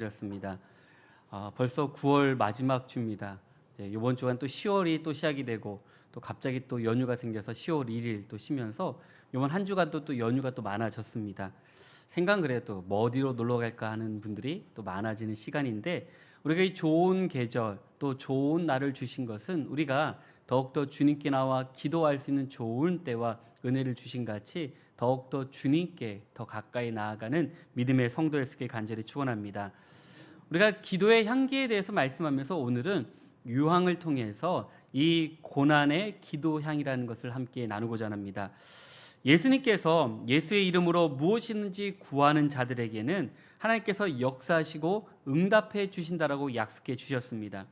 드렸습니다. 벌써 9월 마지막 주입니다. 이번 주간 또 10월이 또 시작이 되고 또 갑자기 또 연휴가 생겨서 10월 1일 또 쉬면서 이번 한 주간도 또 연휴가 또 많아졌습니다. 생각 그래도 뭐 어디로 놀러 갈까 하는 분들이 또 많아지는 시간인데, 우리가 이 좋은 계절 또 좋은 날을 주신 것은 우리가 더욱더 주님께 나와 기도할 수 있는 좋은 때와 은혜를 주신 같이 더욱더 주님께 더 가까이 나아가는 믿음의 성도였기를 간절히 축원합니다. 우리가 기도의 향기에 대해서 말씀하면서 오늘은 유황을 통해서 이 고난의 기도향이라는 것을 함께 나누고자 합니다. 예수님께서 예수의 이름으로 무엇이든지 구하는 자들에게는 하나님께서 역사하시고 응답해 주신다라고 약속해 주셨습니다.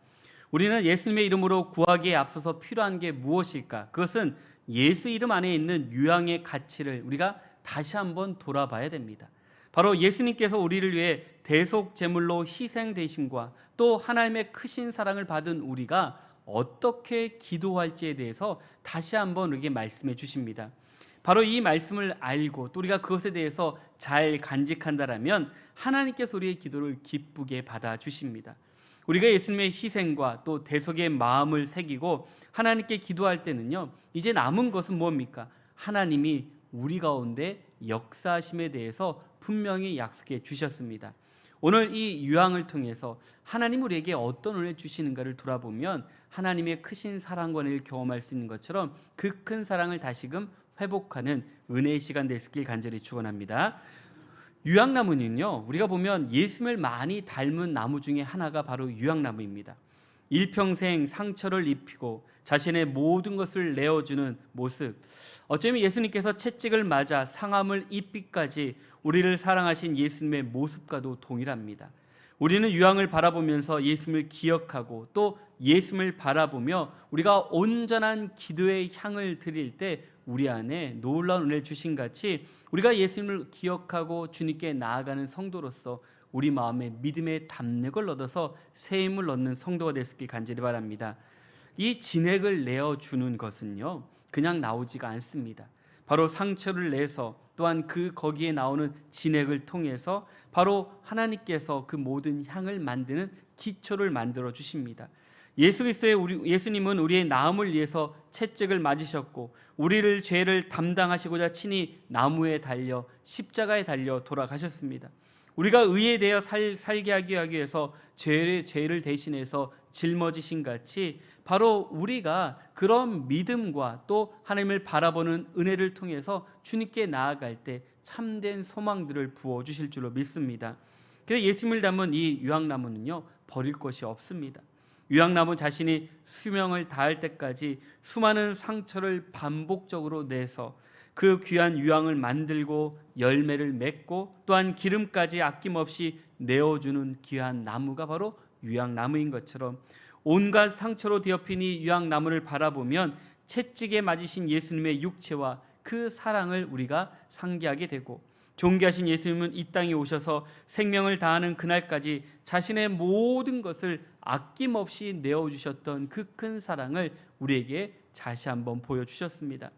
우리는 예수님의 이름으로 구하기에 앞서서 필요한 게 무엇일까? 그것은 예수 이름 안에 있는 유황의 가치를 우리가 다시 한번 돌아봐야 됩니다. 바로 예수님께서 우리를 위해 대속 제물로 희생되심과 또 하나님의 크신 사랑을 받은 우리가 어떻게 기도할지에 대해서 다시 한번 우리에게 말씀해 주십니다. 바로 이 말씀을 알고 또 우리가 그것에 대해서 잘 간직한다라면 하나님께서 우리의 기도를 기쁘게 받아주십니다. 우리가 예수님의 희생과 또 대속의 마음을 새기고 하나님께 기도할 때는요, 이제 남은 것은 뭡니까? 하나님이 우리 가운데 역사하심에 대해서 분명히 약속해 주셨습니다. 오늘 이 유황을 통해서 하나님 우리에게 어떤 은혜를 주시는가를 돌아보면 하나님의 크신 사랑과 은혜를 경험할 수 있는 것처럼 그 큰 사랑을 다시금 회복하는 은혜의 시간 되시길 간절히 축원합니다. 유황나무는요, 우리가 보면 예수님을 많이 닮은 나무 중에 하나가 바로 유황나무입니다. 일평생 상처를 입히고 자신의 모든 것을 내어주는 모습, 어쩌면 예수님께서 채찍을 맞아 상함을 입기까지 우리를 사랑하신 예수님의 모습과도 동일합니다. 우리는 유황을 바라보면서 예수님을 기억하고 또 예수님을 바라보며 우리가 온전한 기도의 향을 드릴 때 우리 안에 놀라운 은혜를 주신 같이 우리가 예수님을 기억하고 주님께 나아가는 성도로서 우리 마음에 믿음의 담력을 얻어서 새 힘을 얻는 성도가 될 수 있길 간절히 바랍니다. 이 진액을 내어주는 것은요, 그냥 나오지가 않습니다. 바로 상처를 내서 또한 거기에 나오는 진액을 통해서 바로 하나님께서 그 모든 향을 만드는 기초를 만들어 주십니다. 예수님은 우리의 나음을 위해서 채찍을 맞으셨고 우리를 죄를 담당하시고자 친히 나무에 달려 십자가에 달려 돌아가셨습니다. 우리가 의에 대해 살게 하기 위해서 죄를 대신해서 짊어지신 같이 바로 우리가 그런 믿음과 또 하나님을 바라보는 은혜를 통해서 주님께 나아갈 때 참된 소망들을 부어주실 줄로 믿습니다. 그래서 예수님을 닮은 이 유황나무는요, 버릴 것이 없습니다. 유황나무 자신이 수명을 다할 때까지 수많은 상처를 반복적으로 내서 그 귀한 유황을 만들고 열매를 맺고 또한 기름까지 아낌없이 내어주는 귀한 나무가 바로 유황나무인 것처럼 온갖 상처로 뒤엎인 이 유황나무를 바라보면 채찍에 맞으신 예수님의 육체와 그 사랑을 우리가 상기하게 되고, 존귀하신 예수님은 이 땅에 오셔서 생명을 다하는 그날까지 자신의 모든 것을 아낌없이 내어주셨던 그 큰 사랑을 우리에게 다시 한번 보여주셨습니다.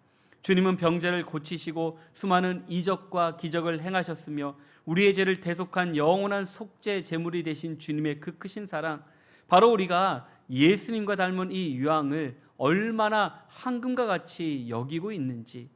주님은 병자를 고치시고 수많은 이적과 기적을 행하셨으며 우리의 죄를 대속한 영원한 속죄 제물이 되신 주님의 그 크신 사랑, 바로 우리가 예수님과 닮은 이 유황을 얼마나 황금과 같이 여기고 있는지,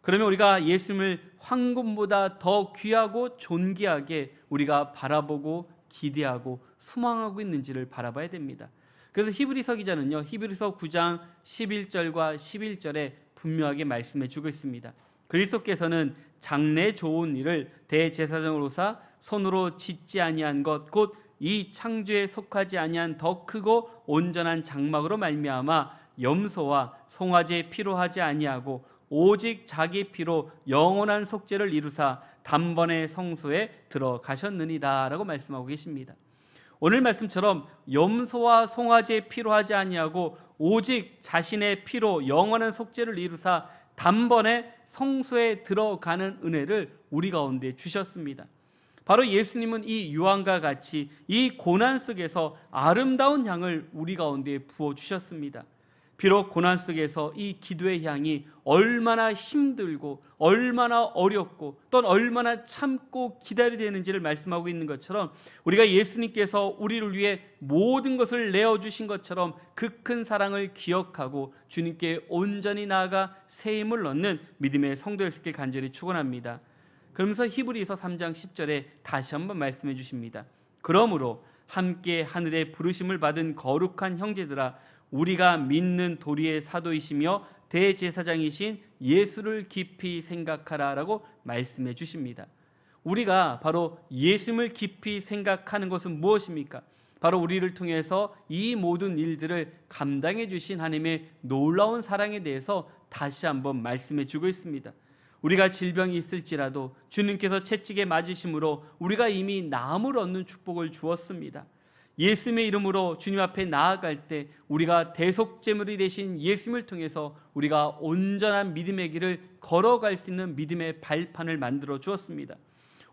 그러면 우리가 예수님을 황금보다 더 귀하고 존귀하게 우리가 바라보고 기대하고 소망하고 있는지를 바라봐야 됩니다. 그래서 히브리서 기자는요, 히브리서 9장 11절과 11절에 분명하게 말씀해 주고 있습니다. 그리스도께서는 장래 좋은 일을 대제사장으로서 손으로 짓지 아니한 것 곧 이 창조에 속하지 아니한 더 크고 온전한 장막으로 말미암아 염소와 송아지의 피로 하지 아니하고 오직 자기 피로 영원한 속죄를 이루사 단번에 성소에 들어가셨느니라 라고 말씀하고 계십니다. 오늘 말씀처럼 염소와 송아지의 피로 하지 아니하고 오직 자신의 피로 영원한 속죄를 이루사 단번에 성소에 들어가는 은혜를 우리 가운데 주셨습니다. 바로 예수님은 이 유황과 같이 이 고난 속에서 아름다운 향을 우리 가운데 부어주셨습니다. 비록 고난 속에서 이 기도의 향이 얼마나 힘들고 얼마나 어렵고 또 얼마나 참고 기다려야 되는지를 말씀하고 있는 것처럼, 우리가 예수님께서 우리를 위해 모든 것을 내어주신 것처럼 그 큰 사랑을 기억하고 주님께 온전히 나아가 새 힘을 얻는 믿음의 성도였길 간절히 축원합니다. 그러면서 히브리서 3장 10절에 다시 한번 말씀해 주십니다. 그러므로 함께 하늘의 부르심을 받은 거룩한 형제들아, 우리가 믿는 도리의 사도이시며 대제사장이신 예수를 깊이 생각하라 라고 말씀해 주십니다. 우리가 바로 예수님을 깊이 생각하는 것은 무엇입니까? 바로 우리를 통해서 이 모든 일들을 감당해 주신 하나님의 놀라운 사랑에 대해서 다시 한번 말씀해 주고 있습니다. 우리가 질병이 있을지라도 주님께서 채찍에 맞으심으로 우리가 이미 나음을 얻는 축복을 주었습니다. 예수님의 이름으로 주님 앞에 나아갈 때 우리가 대속제물이 되신 예수님을 통해서 우리가 온전한 믿음의 길을 걸어갈 수 있는 믿음의 발판을 만들어 주었습니다.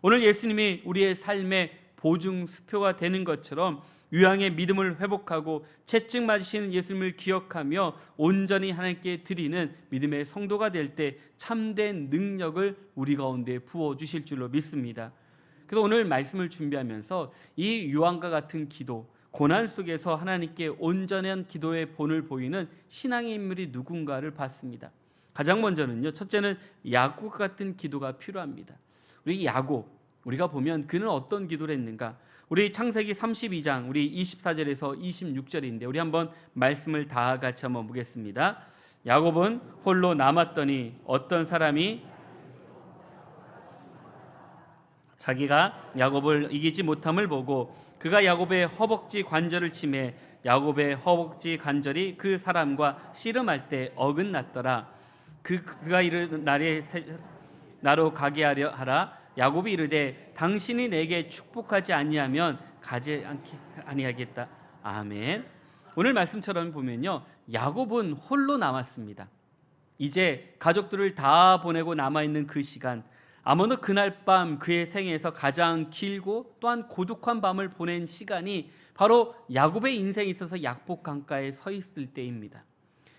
오늘 예수님이 우리의 삶의 보증 수표가 되는 것처럼 유양의 믿음을 회복하고 채찍 맞으시는 예수님을 기억하며 온전히 하나님께 드리는 믿음의 성도가 될 때 참된 능력을 우리 가운데 부어주실 줄로 믿습니다. 그래서 오늘 말씀을 준비하면서 이 유황과 같은 기도, 고난 속에서 하나님께 온전한 기도의 본을 보이는 신앙의 인물이 누군가를 봤습니다. 가장 먼저는요, 첫째는 야곱 같은 기도가 필요합니다. 우리 야곱, 우리가 보면 그는 어떤 기도를 했는가? 우리 창세기 32장 우리 24절에서 26절인데 우리 한번 말씀을 다 같이 한번 보겠습니다. 야곱은 홀로 남았더니 어떤 사람이 자기가 야곱을 이기지 못함을 보고 그가 야곱의 허벅지 관절을 치매 야곱의 허벅지 관절이 그 사람과 씨름할 때 어긋났더라. 그가 이르 나로 가게 하려 하라. 야곱이 이르되 당신이 내게 축복하지 아니하면 가지 아니하겠다. 아멘. 오늘 말씀처럼 보면요, 야곱은 홀로 남았습니다. 이제 가족들을 다 보내고 남아있는 그 시간, 아무도 그날 밤 그의 생에서 가장 길고 또한 고독한 밤을 보낸 시간이 바로 야곱의 인생에 있어서 약복 강가에 서 있을 때입니다.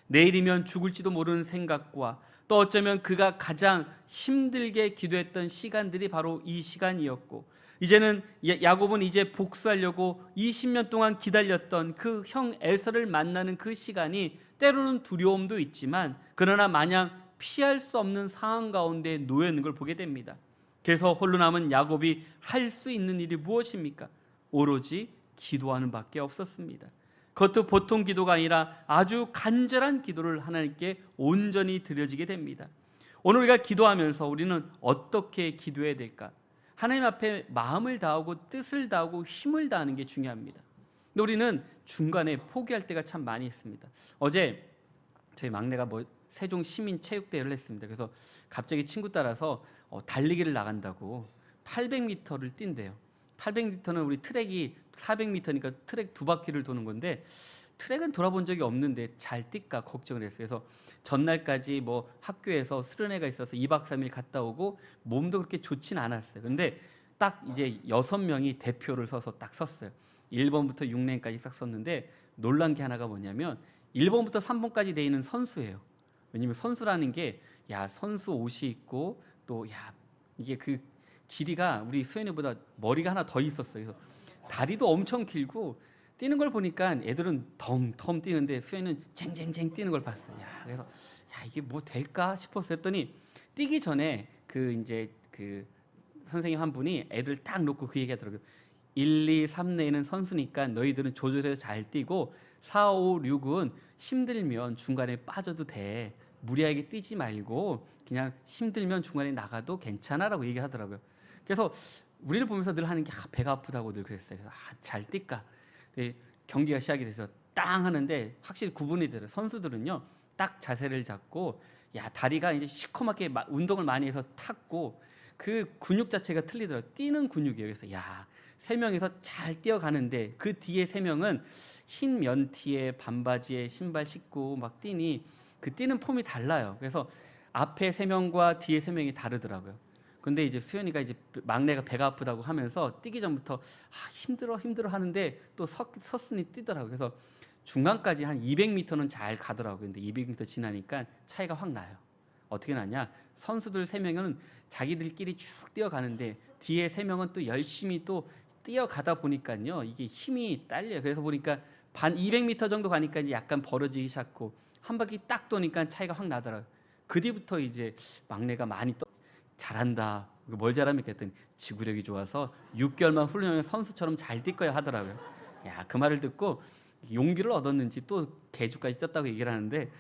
내일이면 죽을지도 모르는 생각과 또 어쩌면 그가 가장 힘들게 기도했던 시간들이 바로 이 시간이었고, 이제는 야곱은 이제 복수하려고 20년 동안 기다렸던 그 형 에서를 만나는 그 시간이 때로는 두려움도 있지만 그러나 마냥 피할 수 없는 상황 가운데 놓여 있는 걸 보게 됩니다. 그래서 홀로 남은 야곱이 할 수 있는 일이 무엇입니까? 오로지 기도하는 밖에 없었습니다. 그것도 보통 기도가 아니라 아주 간절한 기도를 하나님께 온전히 드려지게 됩니다. 오늘 우리가 기도하면서 우리는 어떻게 기도해야 될까? 하나님 앞에 마음을 다하고 뜻을 다하고 힘을 다하는 게 중요합니다. 근데 우리는 중간에 포기할 때가 참 많이 있습니다. 어제 저희 막내가 세종 시민 체육대회를 했습니다. 그래서 갑자기 친구 따라서 달리기를 나간다고 800m를 뛴대요. 800m는 우리 트랙이 400m니까 트랙 2바퀴를 도는 건데 트랙은 돌아본 적이 없는데 잘 뛸까 걱정을 했어요. 그래서 전날까지 학교에서 수련회가 있어서 2박 3일 갔다 오고 몸도 그렇게 좋진 않았어요. 근데 딱 이제 6명이 대표를 서서 딱 섰어요. 1번부터 6레인까지 딱 섰는데 놀란 게 하나가 뭐냐면 1번부터 3번까지 돼 있는 선수예요. 왜냐면 선수라는 게 선수 옷이 있고 또 이게 그 길이가 우리 수현이보다 머리가 하나 더 있었어요. 그래서 다리도 엄청 길고 뛰는 걸 보니까 애들은 덤덤 뛰는데 수현이는 쟁쟁쟁 뛰는 걸 봤어요. 그래서 이게 뭐 될까 싶어서 했더니 뛰기 전에 그 선생님 한 분이 애들 딱 놓고 그 얘기 하더라고요. 1, 2, 3 내에는 선수니까 너희들은 조절해서 잘 뛰고 4, 5, 6은 힘들면 중간에 빠져도 돼. 무리하게 뛰지 말고 그냥 힘들면 중간에 나가도 괜찮아라고 얘기하더라고요. 그래서 우리를 보면서 늘 하는 게 배가 아프다고 늘 그랬어요. 그래서 잘 뛸까? 경기가 시작이 돼서 땅 하는데 확실히 구분이 돼요. 선수들은요 딱 자세를 잡고 다리가 이제 시커멓게 운동을 많이 해서 탔고 그 근육 자체가 틀리더라고요. 뛰는 근육이에요. 그래서 3명이서 잘 뛰어가는데 그 뒤에 3명은 흰 면티에 반바지에 신발 신고 막 뛰니 그 뛰는 폼이 달라요. 그래서 앞에 3명과 뒤에 3명이 다르더라고요. 근데 이제 수현이가 이제 막내가 배가 아프다고 하면서 뛰기 전부터 힘들어 하는데 또 섰으니 뛰더라고요. 그래서 중간까지 한 200m는 잘 가더라고요. 근데 200m 지나니까 차이가 확 나요. 어떻게 나냐? 선수들 3명은 자기들끼리 쭉 뛰어가는데 뒤에 3명은 또 열심히 또 뛰어가다 보니까요, 이게 힘이 딸려요. 그래서 보니까 반 200m 정도 가니까 이제 약간 벌어지기 시작하고 한 바퀴 딱 도니까 차이가 확 나더라고요. 그 뒤부터 이제 막내가 많이 잘한다. 뭘 잘합니까 했더니 지구력이 좋아서 6개월만 훈련하면 선수처럼 잘 뛸 거야 하더라고요. 야, 그 말을 듣고 용기를 얻었는지 또 개주까지 떴다고 얘기를 하는데,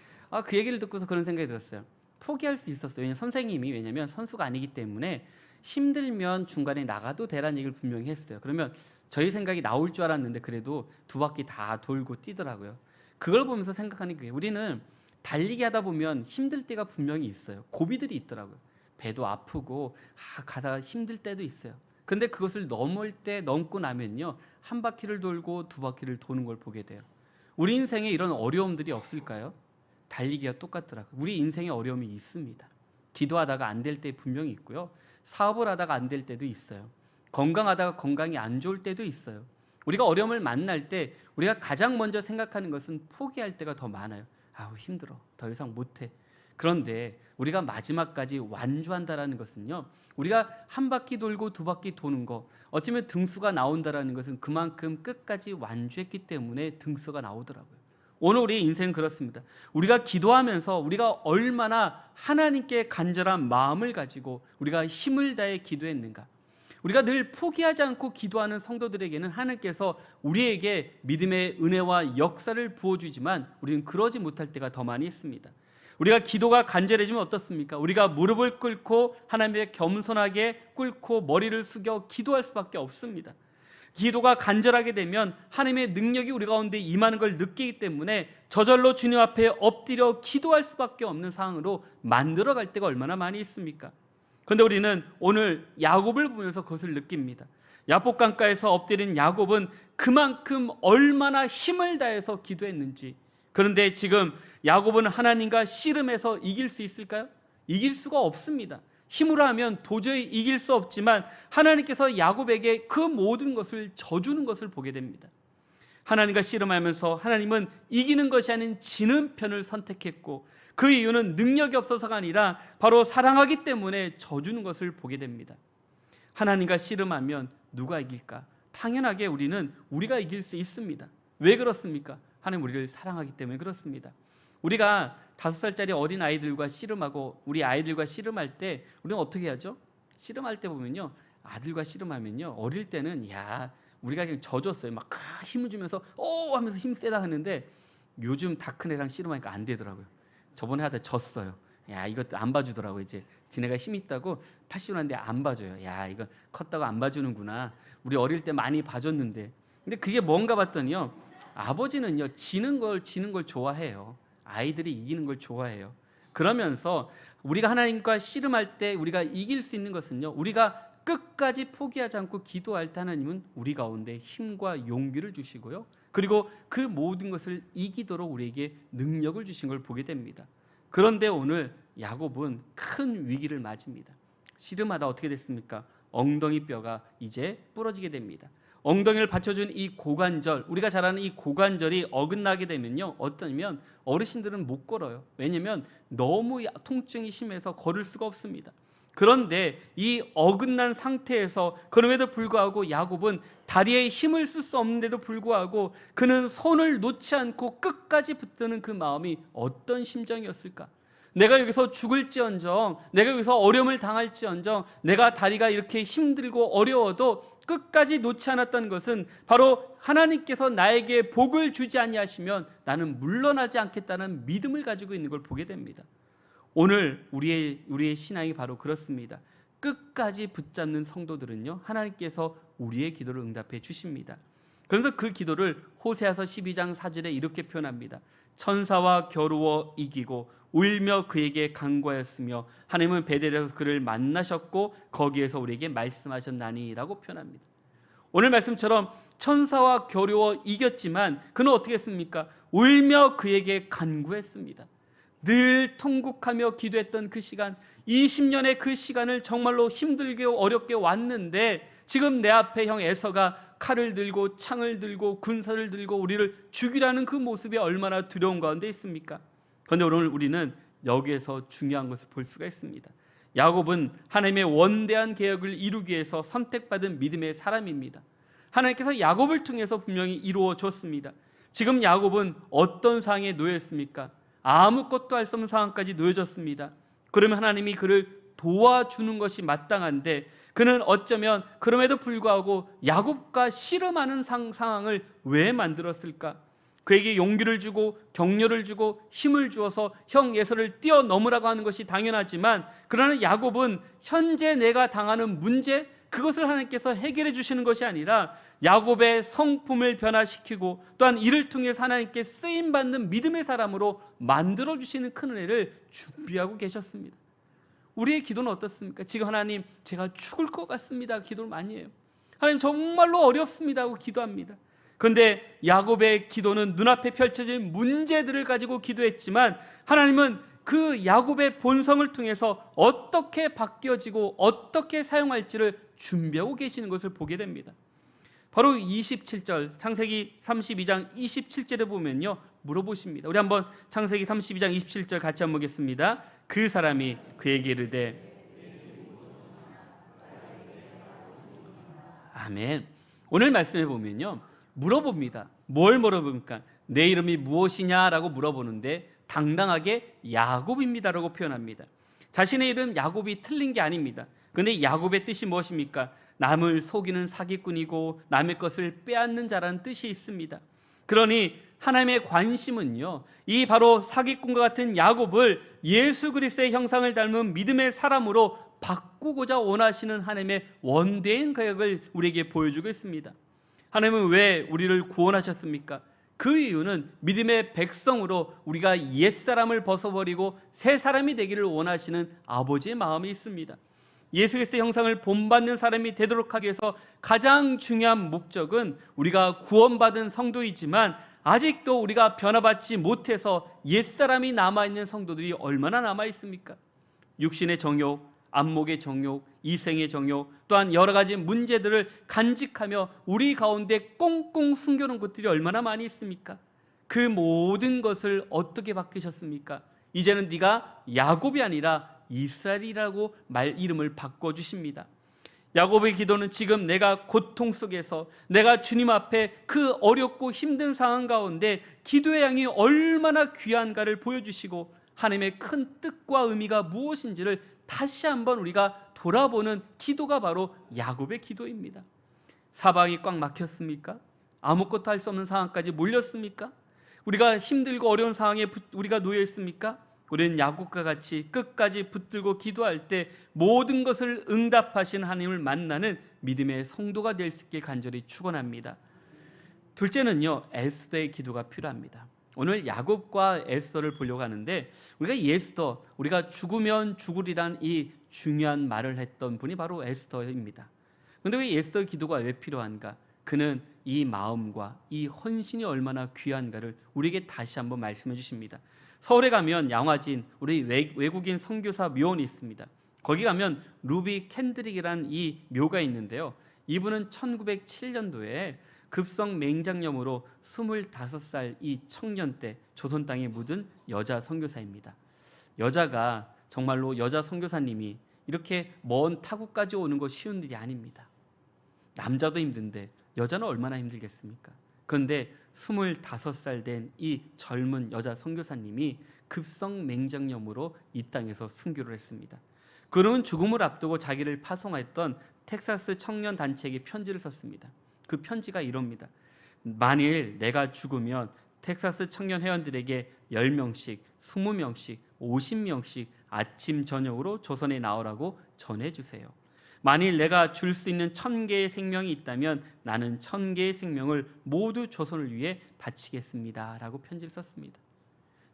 그 얘기를 듣고서 그런 생각이 들었어요. 포기할 수 있었어요. 왜냐면 선수가 아니기 때문에 힘들면 중간에 나가도 되라는 얘기를 분명히 했어요. 그러면 저희 생각이 나올 줄 알았는데 그래도 2바퀴 다 돌고 뛰더라고요. 그걸 보면서 생각하는 게, 우리는 달리기 하다 보면 힘들 때가 분명히 있어요. 고비들이 있더라고요. 배도 아프고 가다가 힘들 때도 있어요. 근데 그것을 넘고 나면요, 1바퀴를 돌고 2바퀴를 도는 걸 보게 돼요. 우리 인생에 이런 어려움들이 없을까요? 달리기와 똑같더라고요. 우리 인생에 어려움이 있습니다. 기도하다가 안 될 때 분명히 있고요. 사업을 하다가 안 될 때도 있어요. 건강하다가 건강이 안 좋을 때도 있어요. 우리가 어려움을 만날 때 우리가 가장 먼저 생각하는 것은 포기할 때가 더 많아요. 아우, 힘들어. 더 이상 못해. 그런데 우리가 마지막까지 완주한다라는 것은요, 우리가 1바퀴 돌고 2바퀴 도는 거, 어쩌면 등수가 나온다라는 것은 그만큼 끝까지 완주했기 때문에 등수가 나오더라고요. 오늘 우리의 인생은 그렇습니다. 우리가 기도하면서 우리가 얼마나 하나님께 간절한 마음을 가지고 우리가 힘을 다해 기도했는가. 우리가 늘 포기하지 않고 기도하는 성도들에게는 하나님께서 우리에게 믿음의 은혜와 역사를 부어주지만 우리는 그러지 못할 때가 더 많이 있습니다. 우리가 기도가 간절해지면 어떻습니까? 우리가 무릎을 꿇고 하나님께 겸손하게 꿇고 머리를 숙여 기도할 수밖에 없습니다. 기도가 간절하게 되면 하나님의 능력이 우리 가운데 임하는 걸 느끼기 때문에 저절로 주님 앞에 엎드려 기도할 수밖에 없는 상황으로 만들어갈 때가 얼마나 많이 있습니까? 그런데 우리는 오늘 야곱을 보면서 그것을 느낍니다. 야복강가에서 엎드린 야곱은 그만큼 얼마나 힘을 다해서 기도했는지. 그런데 지금 야곱은 하나님과 씨름해서 이길 수 있을까요? 이길 수가 없습니다. 힘으로 하면 도저히 이길 수 없지만 하나님께서 야곱에게 그 모든 것을 져주는 것을 보게 됩니다. 하나님과 씨름하면서 하나님은 이기는 것이 아닌 지는 편을 선택했고, 그 이유는 능력이 없어서가 아니라 바로 사랑하기 때문에 져주는 것을 보게 됩니다. 하나님과 씨름하면 누가 이길까? 당연하게 우리가 이길 수 있습니다. 왜 그렇습니까? 하나님 우리를 사랑하기 때문에 그렇습니다. 우리가 5살짜리 어린 아이들과 씨름하고 우리 아이들과 씨름할 때 우리는 어떻게 하죠? 씨름할 때 보면요, 아들과 씨름하면요, 어릴 때는 우리가 그냥 져줬어요. 막 힘을 주면서 하면서 힘 세다 하는데, 요즘 다 큰 애랑 씨름하니까 안 되더라고요. 저번에 하다 졌어요. 이것도 안 봐주더라고요. 이제 지네가 힘이 있다고 80원인데 안 봐줘요. 이거 컸다고 안 봐주는구나. 우리 어릴 때 많이 봐줬는데. 근데 그게 뭔가 봤더니요, 아버지는요, 지는 걸 좋아해요. 아이들이 이기는 걸 좋아해요. 그러면서 우리가 하나님과 씨름할 때 우리가 이길 수 있는 것은요, 우리가 끝까지 포기하지 않고 기도할 때 하나님은 우리 가운데 힘과 용기를 주시고요, 그리고 그 모든 것을 이기도록 우리에게 능력을 주신 걸 보게 됩니다. 그런데 오늘 야곱은 큰 위기를 맞습니다. 씨름하다 어떻게 됐습니까? 엉덩이 뼈가 이제 부러지게 됩니다. 엉덩이를 받쳐준 이 고관절, 우리가 잘 아는 이 고관절이 어긋나게 되면요, 어떠냐면 어르신들은 못 걸어요. 왜냐하면 너무 통증이 심해서 걸을 수가 없습니다. 그런데 이 어긋난 상태에서 그럼에도 불구하고 야곱은 다리에 힘을 쓸 수 없는데도 불구하고 그는 손을 놓지 않고 끝까지 붙드는 그 마음이 어떤 심정이었을까? 내가 여기서 죽을지언정, 내가 여기서 어려움을 당할지언정, 내가 다리가 이렇게 힘들고 어려워도 끝까지 놓지 않았던 것은 바로 하나님께서 나에게 복을 주지 아니하시면 나는 물러나지 않겠다는 믿음을 가지고 있는 걸 보게 됩니다. 오늘 우리의 신앙이 바로 그렇습니다. 끝까지 붙잡는 성도들은요, 하나님께서 우리의 기도를 응답해 주십니다. 그래서 그 기도를 호세아서 12장 4절에 이렇게 표현합니다. 천사와 겨루어 이기고 울며 그에게 간구하였으며 하나님은 베델에서 그를 만나셨고 거기에서 우리에게 말씀하셨나니 라고 표현합니다. 오늘 말씀처럼 천사와 겨루어 이겼지만 그는 어떻게 했습니까? 울며 그에게 간구했습니다. 늘 통곡하며 기도했던 그 시간, 20년의 그 시간을 정말로 힘들게 어렵게 왔는데 지금 내 앞에 형 에서가 칼을 들고 창을 들고 군사를 들고 우리를 죽이라는 그 모습이 얼마나 두려운 가운데 있습니까? 그런데 오늘 우리는 여기에서 중요한 것을 볼 수가 있습니다. 야곱은 하나님의 원대한 계획을 이루기 위해서 선택받은 믿음의 사람입니다. 하나님께서 야곱을 통해서 분명히 이루어 줬습니다. 지금 야곱은 어떤 상황에 놓였습니까? 아무것도 할 수 없는 상황까지 놓여졌습니다. 그러면 하나님이 그를 도와주는 것이 마땅한데 그는 어쩌면 그럼에도 불구하고 야곱과 씨름하는 상황을 왜 만들었을까? 그에게 용기를 주고 격려를 주고 힘을 주어서 형 에서를 뛰어넘으라고 하는 것이 당연하지만, 그러나 야곱은 현재 내가 당하는 문제, 그것을 하나님께서 해결해 주시는 것이 아니라 야곱의 성품을 변화시키고 또한 이를 통해서 하나님께 쓰임받는 믿음의 사람으로 만들어 주시는 큰 은혜를 준비하고 계셨습니다. 우리의 기도는 어떻습니까? 지금 하나님, 제가 죽을 것 같습니다 기도를 많이 해요. 하나님, 정말로 어렵습니다 하고 기도합니다. 그런데 야곱의 기도는 눈앞에 펼쳐진 문제들을 가지고 기도했지만 하나님은 그 야곱의 본성을 통해서 어떻게 바뀌어지고 어떻게 사용할지를 준비하고 계시는 것을 보게 됩니다. 바로 27절, 창세기 32장 27절에 보면요, 물어보십니다. 우리 한번 창세기 32장 27절 같이 한번 보겠습니다. 그 사람이 그에게 이르되, 아멘. 오늘 말씀해 보면요, 물어봅니다. 뭘 물어봅니까? 내 이름이 무엇이냐라고 물어보는데 당당하게 야곱입니다라고 표현합니다. 자신의 이름 야곱이 틀린 게 아닙니다. 그런데 야곱의 뜻이 무엇입니까? 남을 속이는 사기꾼이고 남의 것을 빼앗는 자라는 뜻이 있습니다. 그러니 하나님의 관심은요, 이 바로 사기꾼과 같은 야곱을 예수 그리스도의 형상을 닮은 믿음의 사람으로 바꾸고자 원하시는 하나님의 원대한 계획을 우리에게 보여주고 있습니다. 하나님은 왜 우리를 구원하셨습니까? 그 이유는 믿음의 백성으로 우리가 옛사람을 벗어버리고 새 사람이 되기를 원하시는 아버지의 마음이 있습니다. 예수 그리스도의 형상을 본받는 사람이 되도록 하기 위해서 가장 중요한 목적은 우리가 구원받은 성도이지만 아직도 우리가 변화받지 못해서 옛사람이 남아있는 성도들이 얼마나 남아있습니까? 육신의 정욕, 안목의 정욕, 이생의 정욕, 또한 여러 가지 문제들을 간직하며 우리 가운데 꽁꽁 숨겨놓은 것들이 얼마나 많이 있습니까? 그 모든 것을 어떻게 바꾸셨습니까? 이제는 네가 야곱이 아니라 이스라엘이라고 이름을 바꿔주십니다. 야곱의 기도는 지금 내가 고통 속에서 내가 주님 앞에 그 어렵고 힘든 상황 가운데 기도의 양이 얼마나 귀한가를 보여주시고 하나님의 큰 뜻과 의미가 무엇인지를 다시 한번 우리가 돌아보는 기도가 바로 야곱의 기도입니다. 사방이 꽉 막혔습니까? 아무것도 할 수 없는 상황까지 몰렸습니까? 우리가 힘들고 어려운 상황에 우리가 놓여 있습니까? 우리는 야곱과 같이 끝까지 붙들고 기도할 때 모든 것을 응답하신 하나님을 만나는 믿음의 성도가 될 수 있게 간절히 축원합니다. 둘째는요, 에스더의 기도가 필요합니다. 오늘 야곱과 에스더를 보려고 하는데 우리가 에스더, 우리가 죽으면 죽으리란 이 중요한 말을 했던 분이 바로 에스더입니다. 그런데 왜 에스더의 기도가 왜 필요한가? 그는 이 마음과 이 헌신이 얼마나 귀한가를 우리에게 다시 한번 말씀해 주십니다. 서울에 가면 양화진 우리 외국인 선교사 묘원이 있습니다. 거기 가면 루비 캔드릭이라는 이 묘가 있는데요, 이분은 1907년도에 급성 맹장염으로 25살 이 청년 때 조선 땅에 묻은 여자 선교사입니다. 여자가 정말로 여자 선교사님이 이렇게 먼 타국까지 오는 거 쉬운 일이 아닙니다. 남자도 힘든데 여자는 얼마나 힘들겠습니까? 그런데 25살 된 이 젊은 여자 선교사님이 급성 맹장염으로 이 땅에서 순교를 했습니다. 그는 죽음을 앞두고 자기를 파송했던 텍사스 청년 단체에게 편지를 썼습니다. 그 편지가 이럽니다. 만일 내가 죽으면 텍사스 청년 회원들에게 10명씩, 20명씩, 50명씩 아침 저녁으로 조선에 나오라고 전해주세요. 만일 내가 줄 수 있는 1000개의 생명이 있다면 나는 1000개의 생명을 모두 조선을 위해 바치겠습니다 라고 편지를 썼습니다.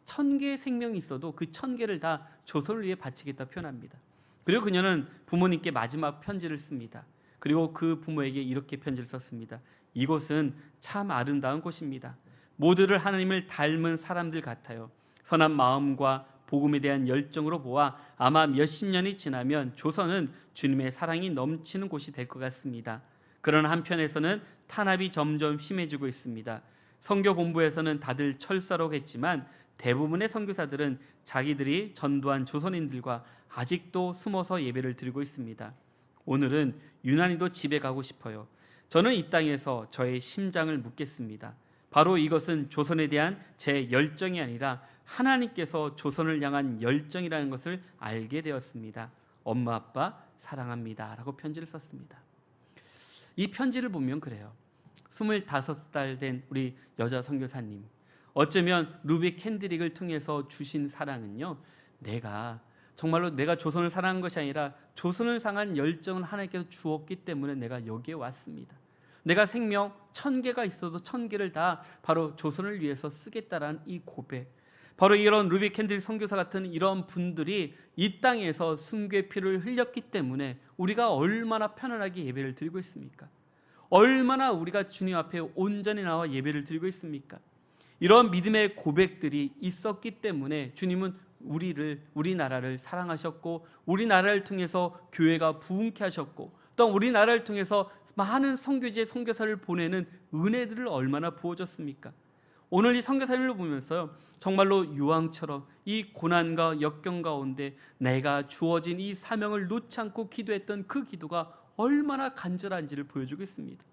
1000개의 생명이 있어도 그 1000개를 다 조선을 위해 바치겠다 표현합니다. 그리고 그녀는 부모님께 마지막 편지를 씁니다. 그리고 그 부모에게 이렇게 편지를 썼습니다. 이곳은 참 아름다운 곳입니다. 모두를 하나님을 닮은 사람들 같아요. 선한 마음과 복음에 대한 열정으로 보아 아마 몇십 년이 지나면 조선은 주님의 사랑이 넘치는 곳이 될 것 같습니다. 그러나 한편에서는 탄압이 점점 심해지고 있습니다. 선교 본부에서는 다들 철사로겠지만 대부분의 선교사들은 자기들이 전도한 조선인들과 아직도 숨어서 예배를 드리고 있습니다. 오늘은 유난히도 집에 가고 싶어요. 저는 이 땅에서 저의 심장을 묻겠습니다. 바로 이것은 조선에 대한 제 열정이 아니라 하나님께서 조선을 향한 열정이라는 것을 알게 되었습니다. 엄마 아빠 사랑합니다 라고 편지를 썼습니다. 이 편지를 보면 그래요. 25살 된 우리 여자 선교사님, 어쩌면 루비 캔드릭을 통해서 주신 사랑은요, 정말로 내가 조선을 사랑한 것이 아니라 조선을 향한 열정을 하나님께서 주었기 때문에 내가 여기에 왔습니다. 내가 생명 1000개가 있어도 1000개를 다 바로 조선을 위해서 쓰겠다라는 이 고백, 바로 이런 루비 캔드릭 선교사 같은 이런 분들이 이 땅에서 순교의 피를 흘렸기 때문에 우리가 얼마나 편안하게 예배를 드리고 있습니까? 얼마나 우리가 주님 앞에 온전히 나와 예배를 드리고 있습니까? 이런 믿음의 고백들이 있었기 때문에 주님은 우리나라를 사랑하셨고, 우리나라를 통해서 교회가 부흥케 하셨고, 또 우리나라를 통해서 많은 선교지의 선교사를 보내는 은혜들을 얼마나 부어줬습니까? 오늘 이 선교사님을 보면서요, 정말로 유황처럼 이 고난과 역경 가운데 내가 주어진 이 사명을 놓지 않고 기도했던 그 기도가 얼마나 간절한지를 보여주고 있습니다.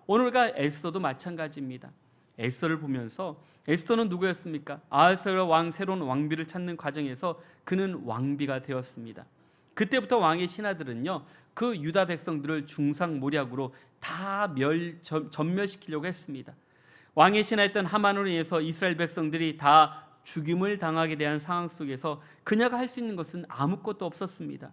오늘과 에스더도 마찬가지입니다. 에스더를 보면서, 에스더는 누구였습니까? 아하스웨로 왕 새로운 왕비를 찾는 과정에서 그는 왕비가 되었습니다. 그때부터 왕의 신하들은요, 그 유다 백성들을 중상모략으로 다 전멸시키려고 했습니다. 왕의 신하였던 하만으로 인해서 이스라엘 백성들이 다 죽임을 당하게 대한 상황 속에서 그녀가 할 수 있는 것은 아무것도 없었습니다.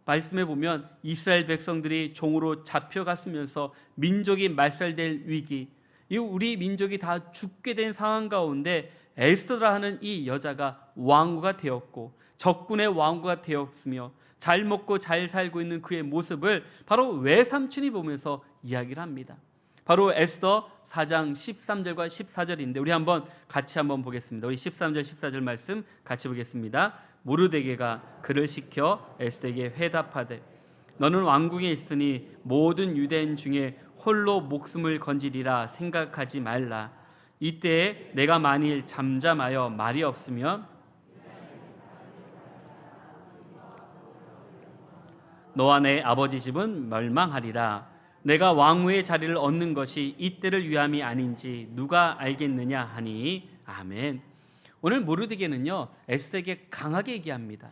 말씀해 보면 이스라엘 백성들이 종으로 잡혀갔으면서 민족이 말살될 위기, 우리 민족이 다 죽게 된 상황 가운데 에스더라 하는 이 여자가 왕후가 되었고 적군의 왕후가 되었으며 잘 먹고 잘 살고 있는 그의 모습을 바로 외삼촌이 보면서 이야기를 합니다. 바로 에스더 4장 13절과 14절인데 우리 같이 한번 보겠습니다. 우리 13절 14절 말씀 같이 보겠습니다. 모르드게가 그를 시켜 에스더에게 회답하되 너는 왕궁에 있으니 모든 유대인 중에 홀로 목숨을 건지리라 생각하지 말라. 이때에 내가 만일 잠잠하여 말이 없으면 너와 내 아버지 집은 멸망하리라. 내가 왕후의 자리를 얻는 것이 이때를 위함이 아닌지 누가 알겠느냐 하니 아멘. 오늘 모르드게는요, 에스더에게 강하게 얘기합니다.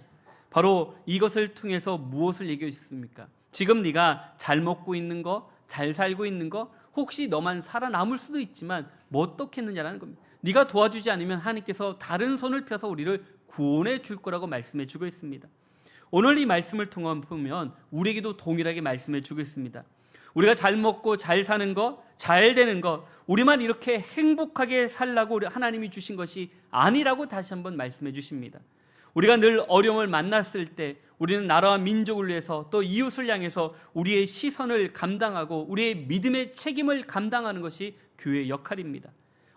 바로 이것을 통해서 무엇을 얘기해 주십니까? 지금 네가 잘 먹고 있는 거, 잘 살고 있는 거, 혹시 너만 살아남을 수도 있지만 뭐 어떻겠느냐라는 겁니다. 네가 도와주지 않으면 하나님께서 다른 손을 펴서 우리를 구원해 줄 거라고 말씀해 주고 있습니다. 오늘 이 말씀을 통해 보면 우리에게도 동일하게 말씀해 주고 있습니다. 우리가 잘 먹고 잘 사는 거, 잘 되는 거, 우리만 이렇게 행복하게 살라고 하나님이 주신 것이 아니라고 다시 한번 말씀해 주십니다. 우리가 늘 어려움을 만났을 때 우리는 나라와 민족을 위해서 또 이웃을 향해서 우리의 시선을 감당하고 우리의 믿음의 책임을 감당하는 것이 교회의 역할입니다.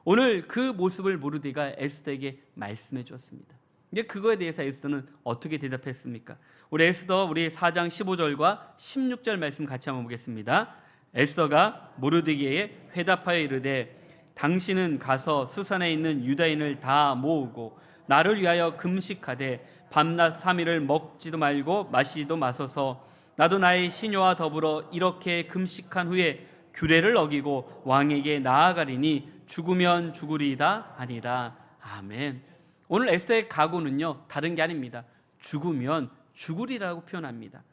오늘 그 모습을 모르드게가 에스더에게 말씀해 주었습니다. 이제 그거에 대해서 에스더는 어떻게 대답했습니까? 우리 에스더 4장 15절과 16절 말씀 같이 한번 보겠습니다. 에스더가 모르드게에 회답하여 이르되 당신은 가서 수산에 있는 유다인을 다 모으고 나를 위하여 금식하되 밤낮 3일을 먹지도 말고 마시지도 마소서. 나도 나의 시녀와 더불어 이렇게 금식한 후에 규례를 어기고 왕에게 나아가리니 죽으면 죽으리이다 하니라. 아멘. 오늘 에스더의 각오는요, 다른 게 아닙니다. 죽으면 죽으리라고 표현합니다.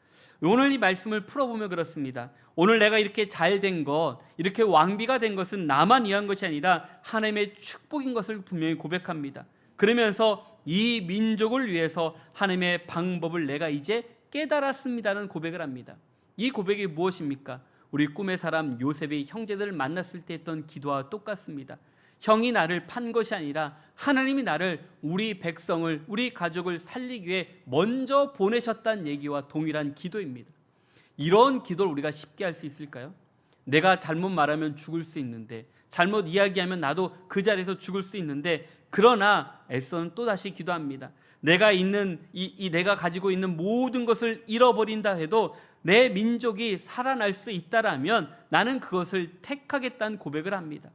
오늘 이 말씀을 풀어보면 그렇습니다. 오늘 내가 이렇게 잘된 것, 이렇게 왕비가 된 것은 나만 위한 것이 아니라 하나님의 축복인 것을 분명히 고백합니다. 그러면서 이 민족을 위해서 하나님의 방법을 내가 이제 깨달았습니다라는 고백을 합니다. 이 고백이 무엇입니까? 우리 꿈의 사람 요셉이 형제들을 만났을 때 했던 기도와 똑같습니다. 형이 나를 판 것이 아니라 하나님이 나를, 우리 백성을, 우리 가족을 살리기 위해 먼저 보내셨다는 얘기와 동일한 기도입니다. 이런 기도를 우리가 쉽게 할 수 있을까요? 내가 잘못 말하면 죽을 수 있는데, 잘못 이야기하면 나도 그 자리에서 죽을 수 있는데, 그러나 에스더는 또다시 기도합니다. 내가 있는 내가 가지고 있는 모든 것을 잃어버린다 해도 내 민족이 살아날 수 있다라면 나는 그것을 택하겠다는 고백을 합니다.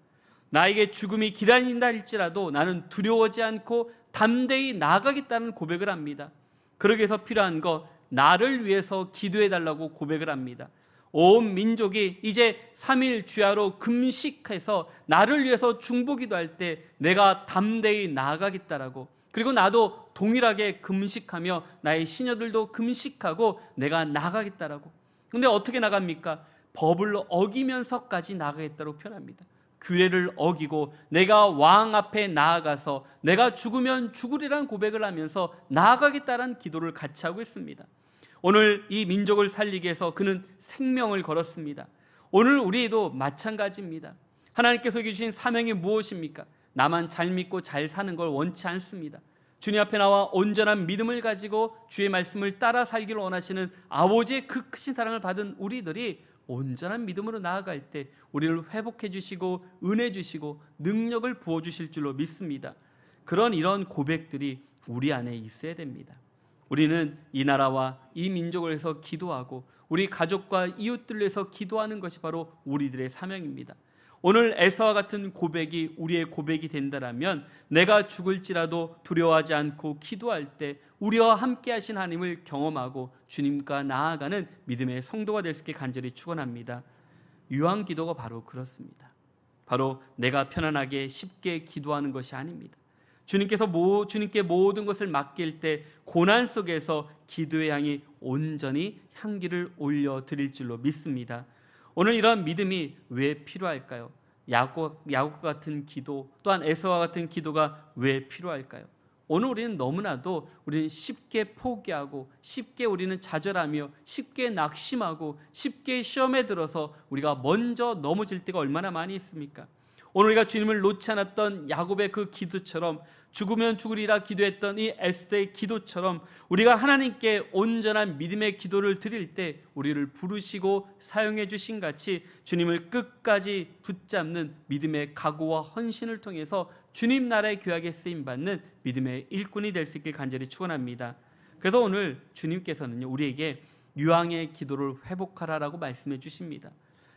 나에게 죽음이 기다린다 할지라도 나는 두려워하지 않고 담대히 나아가겠다는 고백을 합니다. 그러기 위해서 필요한 것, 나를 위해서 기도해 달라고 고백을 합니다. 온 민족이 이제 3일 주야로 금식해서 나를 위해서 중보기도할 때 내가 담대히 나아가겠다라고, 그리고 나도 동일하게 금식하며 나의 시녀들도 금식하고 내가 나가겠다라고. 근데 어떻게 나갑니까? 법을 어기면서까지 나가겠다고 표현합니다. 규례를 어기고 내가 왕 앞에 나아가서 내가 죽으면 죽으리라는 고백을 하면서 나아가겠다라는 기도를 같이 하고 있습니다. 오늘 이 민족을 살리기 위해서 그는 생명을 걸었습니다. 오늘 우리도 마찬가지입니다. 하나님께서 주신 사명이 무엇입니까? 나만 잘 믿고 잘 사는 걸 원치 않습니다. 주님 앞에 나와 온전한 믿음을 가지고 주의 말씀을 따라 살기를 원하시는 아버지의 그 크신 사랑을 받은 우리들이 온전한 믿음으로 나아갈 때 우리를 회복해 주시고 은혜 주시고 능력을 부어 주실 줄로 믿습니다. 이런 고백들이 우리 안에 있어야 됩니다. 우리는 이 나라와 이 민족을 위해서 기도하고 우리 가족과 이웃들을 위해서 기도하는 것이 바로 우리들의 사명입니다. 오늘 에서와 같은 고백이 우리의 고백이 된다면 내가 죽을지라도 두려워하지 않고 기도할 때 우리와 함께 하신 하나님을 경험하고 주님과 나아가는 믿음의 성도가 될 수 있게 간절히 축원합니다. 유한 기도가 바로 그렇습니다. 바로 내가 편안하게 쉽게 기도하는 것이 아닙니다. 주님께 모든 것을 맡길 때 고난 속에서 기도의 향이 온전히 향기를 올려드릴 줄로 믿습니다. 오늘 이러한 믿음이 왜 필요할까요? 야곱 같은 기도, 또한 에서와 같은 기도가 왜 필요할까요? 오늘 우리는 너무나도 쉽게 포기하고 쉽게 우리는 좌절하며 쉽게 낙심하고 쉽게 시험에 들어서 우리가 먼저 넘어질 때가 얼마나 많이 있습니까? 오늘 우리가 주님을 놓지 않았던 야곱의 그 기도처럼, 죽으면 죽으리라 기도했던 이 에스더의 기도처럼 우리가 하나님께 온전한 믿음의 기도를 드릴 때 우리를 부르시고 사용해 주신 같이 주님을 끝까지 붙잡는 믿음의 각오와 헌신을 통해서 주님 나라의 교약에 쓰임받는 믿음의 일꾼이 될 수 있길 간절히 축원합니다. 그래서 오늘 주님께서는요, 우리에게 유황의 기도를 회복하라라고 말씀해 주십니다.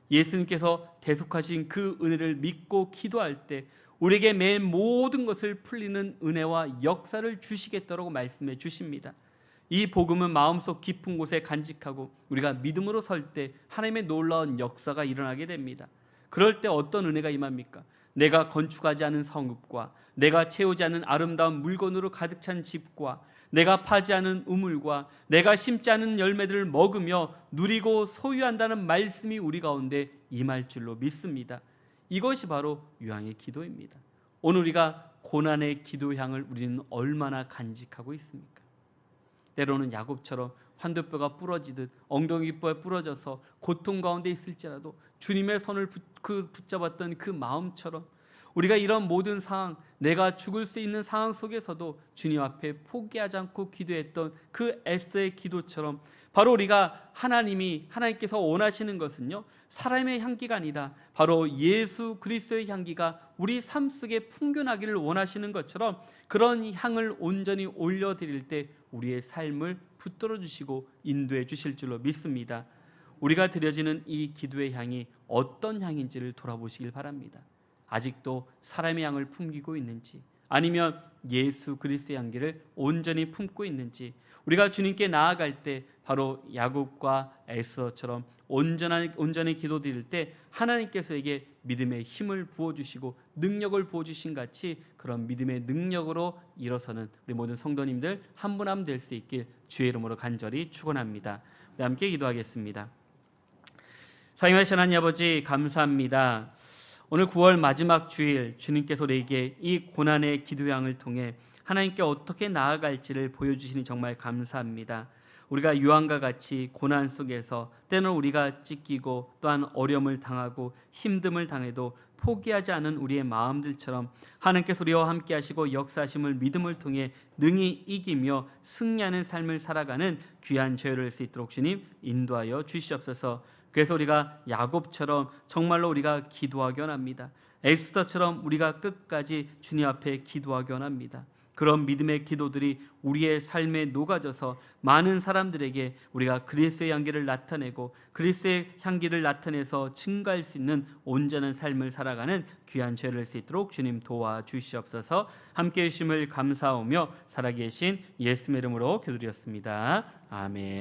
예수님께서 계속하신 그 은혜를 믿고 기도할 때 우리에게 매 모든 것을 풀리는 은혜와 역사를 주시겠다고 말씀해 주십니다. 이 복음은 마음속 깊은 곳에 간직하고 우리가 믿음으로 설 때 하나님의 놀라운 역사가 일어나게 됩니다. 그럴 때 어떤 은혜가 임합니까? 내가 건축하지 않은 성읍과 내가 채우지 않은 아름다운 물건으로 가득 찬 집과 내가 파지 않은 우물과 내가 심지 않은 열매들을 먹으며 누리고 소유한다는 말씀이 우리 가운데 임할 줄로 믿습니다. 이것이 바로 유황의 기도입니다. 오늘 우리가 고난의 기도향을 우리는 얼마나 간직하고 있습니까? 때로는 야곱처럼 환도뼈가 부러지듯 엉덩이뼈가 부러져서 고통 가운데 있을지라도 주님의 손을 붙잡았던 그 마음처럼 우리가 이런 모든 상황, 내가 죽을 수 있는 상황 속에서도 주님 앞에 포기하지 않고 기도했던 그 에스더의 기도처럼 바로 우리가 하나님께서 원하시는 것은요, 사람의 향기가 아니라 바로 예수 그리스도의 향기가 우리 삶 속에 풍겨나기를 원하시는 것처럼 그런 향을 온전히 올려드릴 때 우리의 삶을 붙들어 주시고 인도해 주실 줄로 믿습니다. 우리가 드려지는 이 기도의 향이 어떤 향인지를 돌아보시길 바랍니다. 아직도 사람의 향을 품기고 있는지, 아니면 예수 그리스도의 향기를 온전히 품고 있는지, 우리가 주님께 나아갈 때 바로 야곱과 에스더처럼 온전히 기도드릴 때 하나님께서에게 믿음의 힘을 부어주시고 능력을 부어주신 같이 그런 믿음의 능력으로 일어서는 우리 모든 성도님들 한 분 한 분 될 수 있길 주의 이름으로 간절히 축원합니다. 우리 함께 기도하겠습니다. 사랑하신 하나님 아버지, 감사합니다. 오늘 9월 마지막 주일 주님께서 우리에게 이 고난의 기도향을 통해 하나님께 어떻게 나아갈지를 보여주시니 정말 감사합니다. 우리가 유황과 같이 고난 속에서 때는 우리가 찢기고 또한 어려움을 당하고 힘듦을 당해도 포기하지 않은 우리의 마음들처럼 하나님께서 우리와 함께 하시고 역사하심을 믿음을 통해 능히 이기며 승리하는 삶을 살아가는 귀한 저희를 할 수 있도록 주님 인도하여 주시옵소서. 그래서 우리가 야곱처럼 정말로 우리가 기도하기 원합니다. 에스더처럼 우리가 끝까지 주님 앞에 기도하기 원합니다. 그런 믿음의 기도들이 우리의 삶에 녹아져서 많은 사람들에게 우리가 그리스도의 향기를 나타내고 그리스도의 향기를 나타내서 증가할 수 있는 온전한 삶을 살아가는 귀한 죄를 할 수 있도록 주님 도와주시옵소서. 함께해 주심을 감사하며 살아계신 예수의 이름으로 기도드렸습니다. 아멘.